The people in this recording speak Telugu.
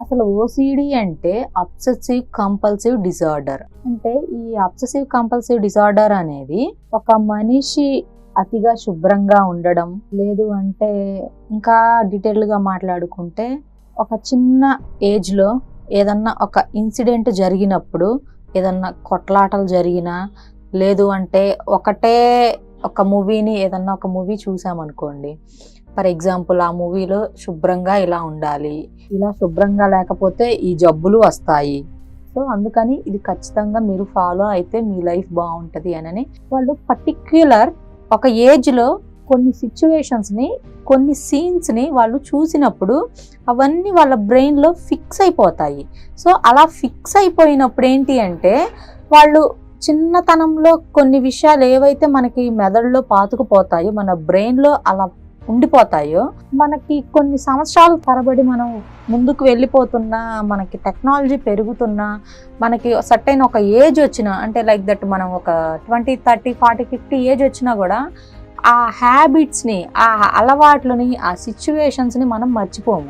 అసలు ఓసిడి అంటే అబ్సెసివ్ కంపల్సివ్ డిజార్డర్. అంటే ఈ అబ్సెసివ్ కంపల్సివ్ డిజార్డర్ అనేది ఒక మనిషి అతిగా శుభ్రంగా ఉండడం, లేదు అంటే ఇంకా డీటెయిల్గా మాట్లాడుకుంటే ఒక చిన్న ఏజ్లో ఏదన్నా ఒక ఇన్సిడెంట్ జరిగినప్పుడు, ఏదన్నా కొట్లాటలు జరిగినా, లేదు అంటే ఒక మూవీని ఏదన్నా ఒక మూవీ చూసామనుకోండి, ఫర్ ఎగ్జాంపుల్ ఆ మూవీలో శుభ్రంగా ఇలా ఉండాలి, ఇలా శుభ్రంగా లేకపోతే ఈ జబ్బులు వస్తాయి, సో అందుకని ఇది ఖచ్చితంగా మీరు ఫాలో అయితే మీ లైఫ్ బాగుంటుంది అని వాళ్ళు పర్టిక్యులర్ ఒక ఏజ్లో కొన్ని సిచ్యువేషన్స్ని, కొన్ని సీన్స్ని వాళ్ళు చూసినప్పుడు అవన్నీ వాళ్ళ బ్రెయిన్లో ఫిక్స్ అయిపోతాయి. సో అలా ఫిక్స్ అయిపోయినప్పుడు ఏంటి అంటే వాళ్ళు చిన్నతనంలో కొన్ని విషయాలు ఏవైతే మనకి మెదడులో పాతుకుపోతాయో, మన బ్రెయిన్లో అలా ఉండిపోతాయో, మనకి కొన్ని సంవత్సరాల తరబడి మనం ముందుకు వెళ్ళిపోతున్నా, మనకి టెక్నాలజీ పెరుగుతున్నా, మనకి సర్టైన్ ఒక ఏజ్ వచ్చినా, అంటే లైక్ దట్ మనం ఒక 20, 30, 40, 50 ఏజ్ వచ్చినా కూడా ఆ హ్యాబిట్స్ని, ఆ అలవాట్లని, ఆ సిచ్యువేషన్స్ని మనం మర్చిపోము.